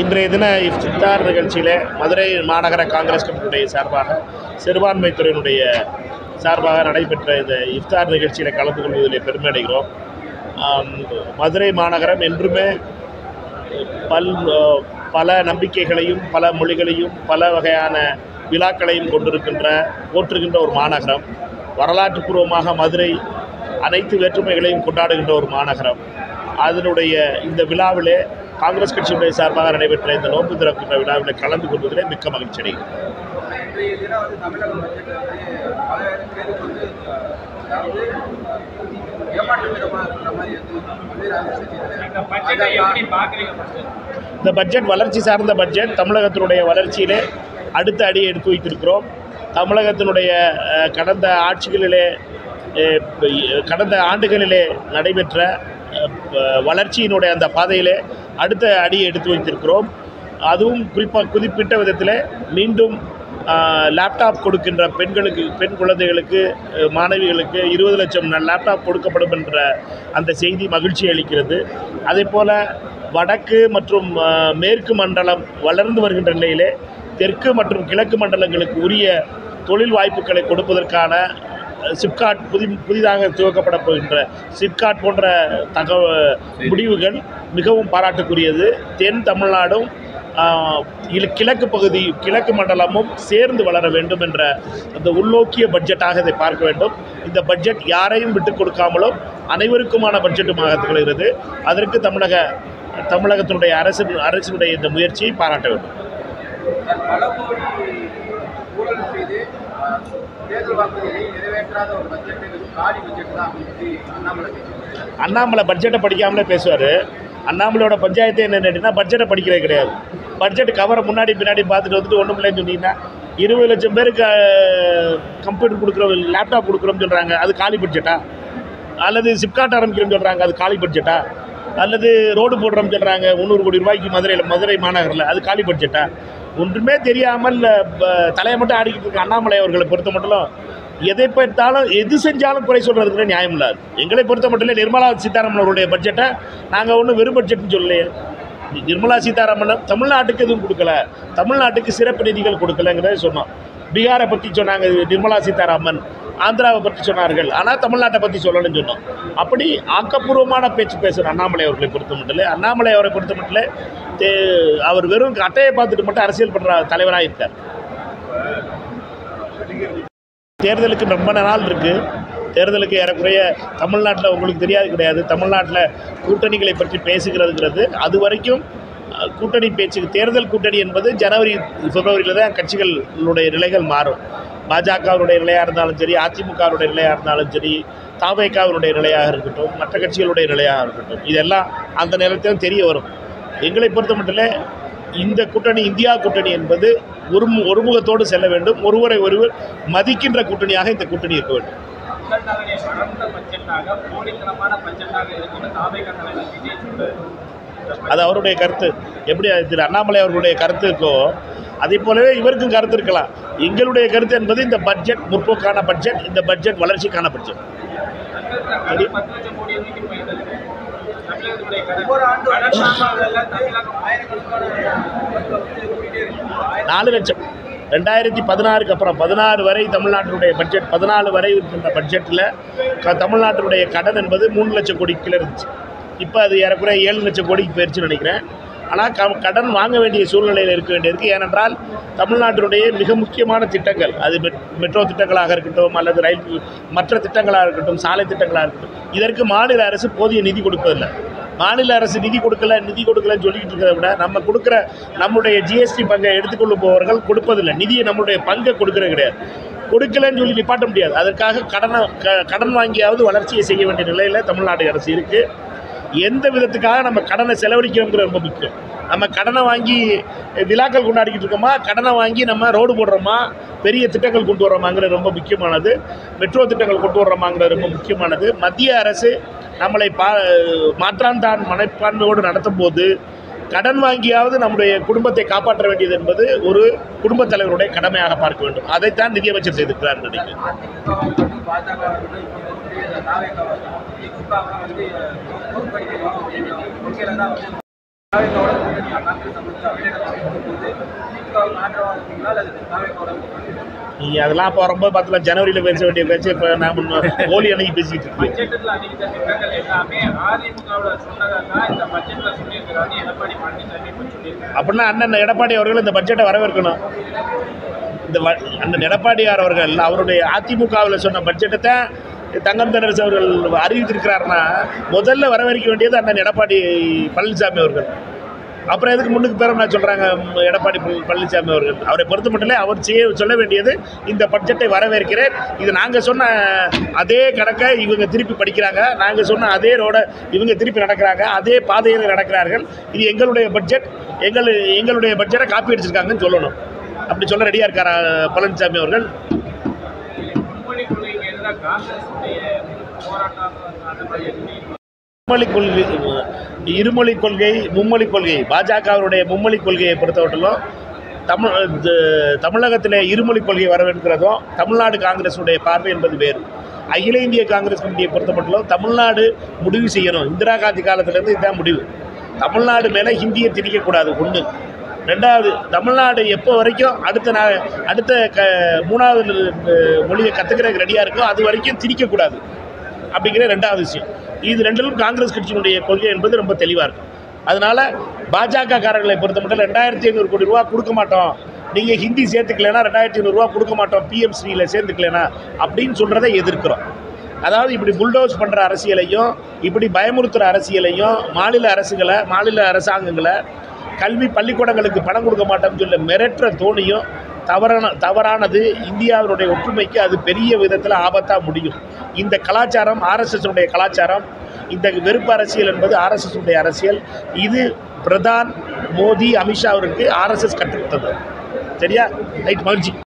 இன்றைய தின இஃப்தார் நிகழ்ச்சியில் மதுரை மாநகர காங்கிரஸ் கமிட்டியுடைய சார்பாக சிறுபான்மைத்துறையினுடைய சார்பாக நடைபெற்ற இந்த இஃப்தார் நிகழ்ச்சியில் கலந்து கொள்வதில் பெருமை அடைகிறோம். மதுரை மாநகரம் என்றுமே பல நம்பிக்கைகளையும் பல மொழிகளையும் பல வகையான விழாக்களையும் போற்றுகின்ற ஒரு மாநகரம். வரலாற்றுப்பூர்வமாக மதுரை அனைத்து வேற்றுமைகளையும் கொண்டாடுகின்ற ஒரு மாநகரம். அதனுடைய இந்த விழாவிலே காங்கிரஸ் கட்சியுடைய சார்பாக நடைபெற்ற இந்த நோன்பு திறக்கின்ற விழாவில் கலந்து கொள்வதிலே மிக்க மகிழ்ச்சி அடைகிறேன். இந்த பட்ஜெட் வளர்ச்சி சார்ந்த பட்ஜெட். தமிழகத்தினுடைய வளர்ச்சியிலே அடுத்த அடியை எடுத்து வைத்திருக்கிறோம். தமிழகத்தினுடைய கடந்த ஆண்டுகளிலே நடைபெற்ற வளர்ச்சியினுடைய அந்த பாதையிலே அடுத்த அடியை எடுத்து வைத்திருக்கிறோம். அதுவும் குறிப்பிட்ட விதத்தில் மீண்டும் லேப்டாப் கொடுக்கின்ற பெண் குழந்தைகளுக்கு மாணவிகளுக்கு 20 லட்சம் லேப்டாப் கொடுக்கப்படும் என்ற அந்த செய்தி மகிழ்ச்சி அளிக்கிறது. அதே போல் வடக்கு மற்றும் மேற்கு மண்டலம் வளர்ந்து வருகின்ற நிலையிலே தெற்கு மற்றும் கிழக்கு மண்டலங்களுக்கு உரிய தொழில் வாய்ப்புகளை கொடுப்பதற்கான சிப்காட் புதிதாக துவக்கப்பட போகின்ற சிப்காட் போன்ற முடிவுகள் மிகவும் பாராட்டுக்குரியது. தென் தமிழ்நாடும் கிழக்கு மண்டலமும் சேர்ந்து வளர வேண்டும் என்ற அந்த உள்நோக்கிய பட்ஜெட்டாக இதை பார்க்க வேண்டும். இந்த பட்ஜெட் யாரையும் விட்டுக் கொடுக்காமலும் அனைவருக்குமான பட்ஜெட்டுமாக திகழ்கிறது. அதற்கு தமிழகத்தினுடைய அரசினுடைய இந்த முயற்சியை பாராட்ட வேண்டும். அண்ணாமலை பட்ஜெட்டை படிக்காமலே பேசுவார். அண்ணாமலையோட பஞ்சாயத்து என்னென்னா பட்ஜெட்டை படிக்கிறது கிடையாது. பட்ஜெட் கவரை முன்னாடி பின்னாடி பார்த்துட்டு வந்துட்டு ஒன்றும் இல்லைன்னு சொன்னீங்கன்னா 20 லட்சம் பேருக்கு கம்ப்யூட்டர் கொடுக்குறோம், லேப்டாப் கொடுக்குறோம்னு சொல்கிறாங்க, அது காலி பட்ஜெட்டா? அல்லது சிப்காட் ஆரம்பிக்கிறோம்னு சொல்கிறாங்க, அது காலி பட்ஜெட்டா? அல்லது ரோடு போடுறோம்னு சொல்கிறாங்க 300 கோடி ரூபாய்க்கு மதுரை மாநகரில், அது காலி பட்ஜெட்டா? ஒன்றுமே தெரியாமல் தலையை மட்டும் ஆடிக்கிட்டு இருக்க அண்ணாமலை அவர்களை பொறுத்த மட்டும் எதை பார்த்தாலும் எது செஞ்சாலும் குறை சொல்கிறதுக்கு நியாயம் இல்லாது. எங்களை பொறுத்த மட்டும் நிர்மலா சீதாராமன் அவருடைய பட்ஜெட்டை நாங்கள் ஒன்றும் வெறும் பட்ஜெட்னு சொல்லலையே. நிர்மலா சீதாராமன் தமிழ்நாட்டுக்கு எதுவும் கொடுக்கல, தமிழ்நாட்டுக்கு சிறப்பு நிதிகள் கொடுக்கலங்கிறத சொன்னோம். பீகாரை பற்றி சொன்னாங்க நிர்மலா சீதாராமன், ஆந்திராவை பற்றி சொன்னார்கள், ஆனால் தமிழ்நாட்டை பற்றி சொல்லணும்னு சொன்னோம். அப்படி ஆக்கப்பூர்வமான பேச்சு பேசுகிற அண்ணாமலை அவர்களை பொறுத்த மட்டும் அண்ணாமலை அவரை பொறுத்த மட்டும் அவர் வெறும் அட்டையை பார்த்துட்டு மட்டும் அரசியல் பண்ணுற தலைவராக இருக்கார். தேர்தலுக்கு ரொம்ப நாள் இருக்குது. தேர்தலுக்கு ஏறக்குறைய தமிழ்நாட்டில் உங்களுக்கு தெரியாது கிடையாது. தமிழ்நாட்டில் கூட்டணிகளை பற்றி பேசுகிறதுங்கிறது அது வரைக்கும் கூட்டணி தேர்தல் கூட்டணி என்பது ஜனவரி பிப்ரவரியில் தான் கட்சிகளுடைய நிலைகள் மாறும். பாஜகவுடைய நிலையாக இருந்தாலும் சரி, அதிமுகவுடைய நிலையாக இருந்தாலும் சரி, தவேகாவினுடைய நிலையாக இருக்கட்டும், மற்ற கட்சிகளுடைய நிலையாக இருக்கட்டும், இதெல்லாம் அந்த நேரத்தில் தெரிய வரும். எங்களை பொறுத்த மட்டும் இந்த கூட்டணி இந்தியா கூட்டணி என்பது ஒருமுகத்தோடு செல்ல வேண்டும். ஒருவரை ஒருவர் மதிக்கின்ற கூட்டணியாக இந்த கூட்டணி இருக்க வேண்டும். அது அவருடைய கருத்து. எப்படி திரு அண்ணாமலை அவர்களுடைய கருத்து இருக்கோ அதே போலவே இவருக்கும் கருத்து இருக்கலாம். எங்களுடைய கருத்து என்பது இந்த பட்ஜெட் முற்போக்கான பட்ஜெட், இந்த பட்ஜெட் வளர்ச்சிக்கான பட்ஜெட். 4 லட்சம் 2016க்கு அப்புறம் 16 வரை தமிழ்நாட்டினுடைய பட்ஜெட் 14 வரை இருக்கின்ற பட்ஜெட்டில் தமிழ்நாட்டினுடைய கடன் என்பது 3 லட்சம் கோடிக்கு இருந்துச்சு. இப்போ அது ஏறக்குறைய 7 லட்சம் கோடிக்கு போயிடுச்சுன்னு நினைக்கிறேன். ஆனால் கடன் வாங்க வேண்டிய சூழ்நிலையில் இருக்க வேண்டியிருக்கு. ஏனென்றால் தமிழ்நாட்டினுடைய மிக முக்கியமான திட்டங்கள், அது மெட்ரோ திட்டங்களாக இருக்கட்டும், அல்லது ரயில் மற்ற திட்டங்களாக இருக்கட்டும், சாலை திட்டங்களாக இருக்கட்டும், இதற்கு மாநில அரசு போதிய நிதி கொடுப்பதில்லை. மாநில அரசு நிதி கொடுக்கலன்னு சொல்லிக்கிட்டு இருக்கிறத விட நம்முடைய ஜிஎஸ்டி பங்கை எடுத்துக்கொள்ள போவர்கள் கொடுப்பதில்லை. நிதியை நம்மளுடைய பங்கை கொடுக்கறது கிடையாது. கொடுக்கலன்னு சொல்லி நிப்பாட்ட முடியாது. அதற்காக கடன் வாங்கியாவது வளர்ச்சியை செய்ய வேண்டிய நிலையில் தமிழ்நாடு அரசு இருக்குது. எந்த விதத்துக்காக நம்ம கடனை செலவழிக்கிறோங்கிறது ரொம்ப முக்கியம். நம்ம கடனை வாங்கி விழாக்கள் கொண்டாடிக்கிட்டு இருக்கோமா, கடனை வாங்கி நம்ம ரோடு போடுறோமா, பெரிய திட்டங்கள் கொண்டு வர்றோமாங்கிறது ரொம்ப முக்கியமானது. மெட்ரோ திட்டங்கள் கொண்டு வர்றோமாங்கிறது ரொம்ப முக்கியமானது. மத்திய அரசு நம்மளை மாற்றான் தான் மனப்பான்மையோடு நடத்தும் போது கடன் வாங்கியாவது நம்முடைய குடும்பத்தை காப்பாற்ற வேண்டியது என்பது ஒரு குடும்பத் தலைவருடைய கடமையாக பார்க்க வேண்டும். அதைத்தான் நிதியமைச்சர் செய்திருக்கிறார் நினைக்கிறேன். நீங்கள் அதெல்லாம் அப்போ ரொம்ப பார்த்துல ஜனவரியில் பேச வேண்டிய பேச்சு இப்போ நான் ஹோலி அன்னைக்கு பேசிக்கிட்டு இருக்கேன். அப்படின்னா அண்ணன் எடப்பாடி அவர்கள் இந்த பட்ஜெட்டை வரவேற்கணும். இந்த அண்ணன் எடப்பாடியார் அவர்கள் அவருடைய அதிமுகவில் சொன்ன பட்ஜெட்டை தான் தங்கம் தென்னரசு அவர்கள் அறிவித்திருக்கிறாருன்னா முதல்ல வரவேற்க வேண்டியது அண்ணன் எடப்பாடி பழனிசாமி அவர்கள். அப்புறம் எதுக்கு முன்னுக்கு பேரம் நான் சொல்கிறாங்க எடப்பாடி பழனிசாமி அவர்கள். அவரை பொறுத்த மட்டும் அவர் சொல்ல வேண்டியது இந்த பட்ஜெட்டை வரவேற்கிறேன். இது நாங்கள் சொன்ன அதே கணக்கை இவங்க திருப்பி படிக்கிறாங்க, நாங்கள் சொன்ன அதே ரோட இவங்க திருப்பி நடக்கிறாங்க, அதே பாதையில் நடக்கிறார்கள். இது எங்களுடைய பட்ஜெட், எங்களுடைய பட்ஜெட்டை காப்பி அடிச்சிருக்காங்கன்னு சொல்லணும். அப்படி சொல்ல ரெடியாக இருக்காரா பழனிசாமி அவர்கள்? இருமொழி கொள்கை மும்மொழி கொள்கை பாஜகவுடைய மும்மொழி கொள்கையை பொறுத்தவரையிலும் தமிழகத்தில் இருமொழி கொள்கை வரவேற்கிறதும் தமிழ்நாடு காங்கிரஸுடைய பார்வை என்பது வேறு. அகில இந்திய காங்கிரஸ் கமிட்டியை பொறுத்தமட்டிலும் தமிழ்நாடு முடிவு செய்யணும். இந்திரா காந்தி காலத்திலேருந்து இதுதான் முடிவு. தமிழ்நாடு மேலே ஹிந்தியை திணிக்கக்கூடாது. ஒன்று. ரெண்டாவது, தமிழ்நாடு எப்போ வரைக்கும் அடுத்த மூணாவது மொழியை கற்றுக்கிறதுக்கு ரெடியாக இருக்கோ அது வரைக்கும் திணிக்கக்கூடாது அப்படிங்கிற ரெண்டாவது விஷயம். இது ரெண்டிலும் காங்கிரஸ் கட்சியினுடைய கொள்கை என்பது ரொம்ப தெளிவாக இருக்கும். அதனால் பாஜக காரர்களை பொறுத்த மட்டும் 2500 கோடி ரூபா கொடுக்க மாட்டோம், நீங்கள் ஹிந்தி சேர்த்துக்கலன்னா 2500 ரூபா கொடுக்க மாட்டோம், பிஎம்ஸ்ரீயில் சேர்த்துக்கலனா அப்படின்னு சொல்கிறத எதிர்க்கிறோம். அதாவது இப்படி புல்டோஸ் பண்ணுற அரசியலையும் இப்படி பயமுறுத்துகிற அரசியலையும் மாநில அரசாங்கங்களை கல்வி பள்ளிக்கூடங்களுக்கு பணம் கொடுக்க மாட்டோம்னு சொல்ல மிரட்டுற தோணியும் தவறானது. இந்தியாவினுடைய ஒற்றுமைக்கு அது பெரிய விதத்தில் ஆபத்தாக முடியும். இந்த கலாச்சாரம் ஆர்எஸ்எஸ்னுடைய கலாச்சாரம். இந்த வெறுப்பு அரசியல் என்பது ஆர்எஸ்எஸ்னுடைய அரசியல். இது பிரதான் மோடி அமித்ஷா அவருக்கு ஆர்எஸ்எஸ் கற்றுத்தது. சரியா? ரைட், மகிழ்ச்சி.